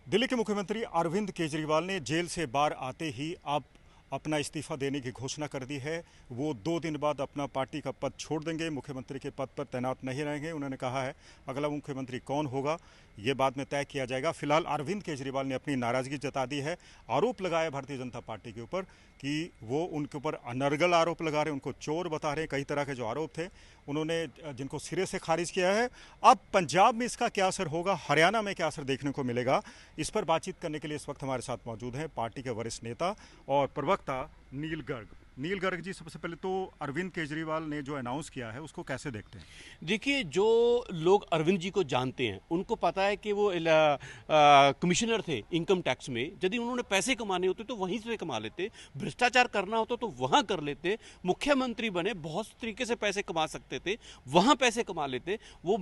दिल्ली के मुख्यमंत्री अरविंद केजरीवाल ने जेल से बाहर आते ही अब अपना इस्तीफा देने की घोषणा कर दी है। वो 2 दिन बाद अपना पार्टी का पद छोड़ देंगे, मुख्यमंत्री के पद पर तैनात नहीं रहेंगे। उन्होंने कहा है अगला मुख्यमंत्री कौन होगा ये बाद में तय किया जाएगा। फिलहाल अरविंद केजरीवाल ने अपनी नाराजगी जता दी है। आरोप लगाया भारतीय जनता पार्टी के ऊपर कि वो उनके ऊपर अनर्गल आरोप लगा रहे हैं, उनको चोर बता रहे हैं। कई तरह के जो आरोप थे उन्होंने जिनको सिरे से खारिज किया है। अब पंजाब में इसका क्या असर होगा, हरियाणा में क्या असर देखने को मिलेगा, इस पर बातचीत करने के लिए इस वक्त हमारे साथ मौजूद हैं पार्टी के वरिष्ठ नेता और प्रवक्ता नील गर्ग। नील गर्ग जी, सबसे पहले तो अरविंद केजरीवाल ने जो अनाउंस किया है उसको कैसे देखते हैं? देखिए, जो लोग अरविंद जी को जानते हैं उनको पता है कि वो कमिश्नर थे इनकम टैक्स में। यदि उन्होंने पैसे कमाने होते तो वहीं से कमा लेते, भ्रष्टाचार करना होता तो वहां कर लेते। मुख्यमंत्री बने, बहुत तरीके से पैसे कमा सकते थे, वहां पैसे कमा लेते। वो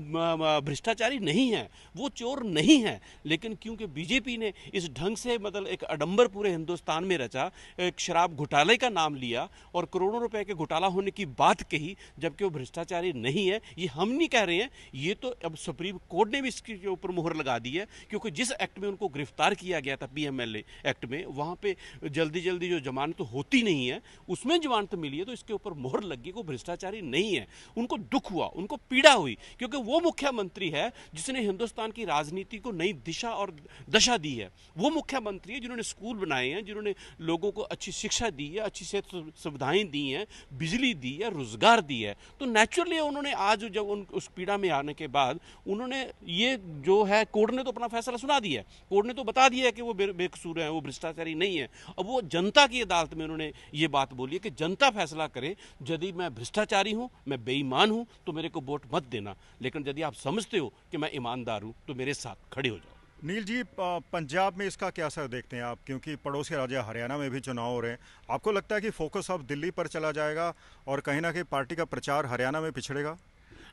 भ्रष्टाचारी नहीं है, वो चोर नहीं है। लेकिन क्योंकि बीजेपी ने इस ढंग से मतलब एक आडंबर पूरे हिंदुस्तान में रचा, एक शराब घोटाले का नाम लिया और करोड़ों रुपए के घोटाला होने की बात कही, जबकि वो भ्रष्टाचारी नहीं है। ये हम नहीं कह रहे हैं, ये तो अब सुप्रीम कोर्ट ने भी इसके ऊपर मुहर लगा दी है। क्योंकि जिस एक्ट में उनको गिरफ्तार किया गया था, पीएमएलए एक्ट में, वहां पे जल्दी जल्दी जो जमानत तो होती नहीं है, उसमें जमानत मिली है, तो इसके ऊपर मुहर लग गई। वो भ्रष्टाचारी नहीं है। उनको दुख हुआ, उनको पीड़ा हुई, क्योंकि वो मुख्यमंत्री है जिसने हिंदुस्तान की राजनीति को नई दिशा और दशा दी है। वो मुख्यमंत्री है जिन्होंने स्कूल बनाए हैं, जिन्होंने लोगों को अच्छी शिक्षा दी है, अच्छी सेहत सुविधाएं दी हैं, बिजली दी है, रोजगार दी है। तो नेचुरली उन्होंने आज जब उस पीड़ा में आने के बाद उन्होंने ये जो है, कोर्ट ने तो अपना फैसला सुना दिया है, कोर्ट ने तो बता दिया है कि वो बेकसूर है, वो भ्रष्टाचारी नहीं है। अब वो जनता की अदालत में उन्होंने ये बात बोली है कि जनता फैसला करे। यदि मैं भ्रष्टाचारी हूं, मैं बेईमान हूं, तो मेरे को वोट मत देना। लेकिन यदि आप समझते हो कि मैं ईमानदार हूं, तो मेरे साथ खड़े हो जाओ। नील जी, पंजाब में इसका क्या असर देखते हैं आप, क्योंकि पड़ोसी राज्य हरियाणा में भी चुनाव हो रहे हैं। आपको लगता है कि फोकस अब दिल्ली पर चला जाएगा और कहीं ना कहीं पार्टी का प्रचार हरियाणा में पिछड़ेगा?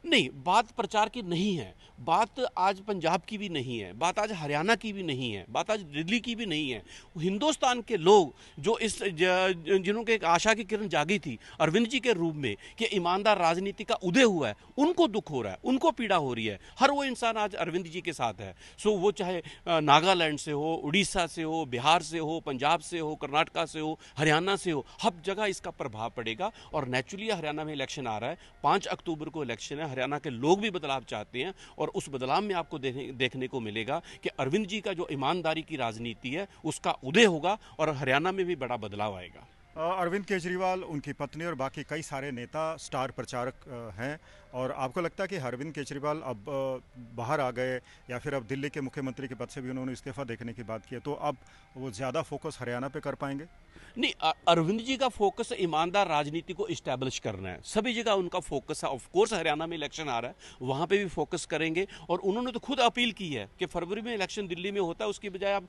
नहीं, बात प्रचार की नहीं है, बात आज पंजाब की भी नहीं है, बात आज हरियाणा की भी नहीं है, बात आज दिल्ली की भी नहीं है। हिंदुस्तान के लोग जो जिन्हों के एक आशा की किरण जागी थी अरविंद जी के रूप में कि ईमानदार राजनीति का उदय हुआ है, उनको दुख हो रहा है, उनको पीड़ा हो रही है। हर वो इंसान आज अरविंद जी के साथ है। सो वो चाहे नागालैंड से हो, उड़ीसा से हो, बिहार से हो, पंजाब से हो, कर्नाटका से हो, हरियाणा से हो, हर जगह इसका प्रभाव पड़ेगा। और नेचुरली हरियाणा में इलेक्शन आ रहा है, 5 अक्टूबर को इलेक्शन है। हरियाणा के लोग भी बदलाव चाहते हैं और उस बदलाव में आपको देखने को मिलेगा कि अरविंद जी का जो ईमानदारी की राजनीति है उसका उदय होगा और हरियाणा में भी बड़ा बदलाव आएगा। अरविंद केजरीवाल, उनकी पत्नी और बाकी कई सारे नेता स्टार प्रचारक हैं, और आपको लगता है कि अरविंद केजरीवाल अब बाहर आ गए या फिर अब दिल्ली के मुख्यमंत्री के पद से भी उन्होंने इस्तीफा देने की बात की है, तो अब वो ज़्यादा फोकस हरियाणा पे कर पाएंगे? नहीं, अरविंद जी का फोकस ईमानदार राजनीति को इस्टेब्लिश करना है। सभी जगह उनका फोकस है। ऑफ कोर्स हरियाणा में इलेक्शन आ रहा है, वहां पे भी फोकस करेंगे। और उन्होंने तो खुद अपील की है कि फरवरी में इलेक्शन दिल्ली में होता है, उसकी बजाय आप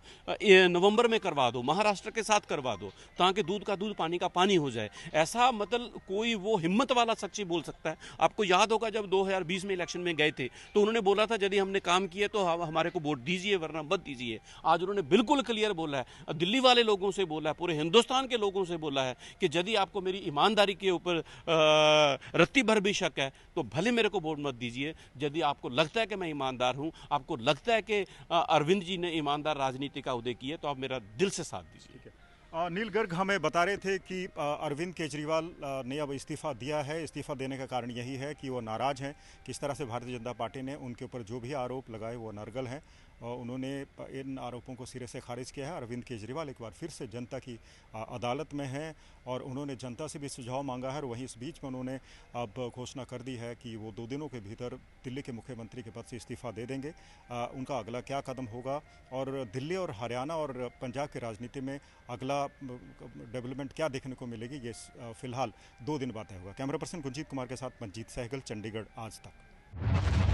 नवंबर में करवा दो, महाराष्ट्र के साथ करवा दो, ताकि दूध का दूध पानी का पानी हो जाए। ऐसा मतलब कोई वो हिम्मत वाला शख्स ही बोल सकता है। आपको याद होगा जब 2020 में इलेक्शन में गए थे तो उन्होंने बोला था यदि हमने काम किया तो हमारे को वोट दीजिए, वरना मत दीजिए। आज उन्होंने बिल्कुल क्लियर बोला है, दिल्ली वाले लोगों से बोला है, पूरे हिंदुस्तान के लोगों से बोला है कि यदि आपको मेरी ईमानदारी के ऊपर रत्ती भर भी शक है तो भले मेरे को वोट मत दीजिए। यदि आपको लगता है कि मैं ईमानदार हूं, आपको लगता है कि अरविंद जी ने ईमानदार राजनीति का उदय किया, तो आप मेरा दिल से साथ दीजिए। नील गर्ग हमें बता रहे थे कि अरविंद केजरीवाल ने अब इस्तीफा दिया है। इस्तीफा देने का कारण यही है कि वो नाराज़ हैं किस तरह से भारतीय जनता पार्टी ने उनके ऊपर जो भी आरोप लगाए वो नरगल हैं, और उन्होंने इन आरोपों को सिरे से खारिज किया है। अरविंद केजरीवाल एक बार फिर से जनता की अदालत में हैं और उन्होंने जनता से भी सुझाव मांगा है, और वहीं इस बीच में उन्होंने अब घोषणा कर दी है कि वो 2 दिनों के भीतर दिल्ली के मुख्यमंत्री के पद से इस्तीफा दे देंगे। उनका अगला क्या कदम होगा और दिल्ली और हरियाणा और पंजाब की राजनीति में अगला डेवलपमेंट क्या देखने को मिलेगी, ये फिलहाल 2 दिन बाद तय होगा। कैमरा पर्सन गुंजीत कुमार के साथ मंजीत सहगल, चंडीगढ़ आज तक।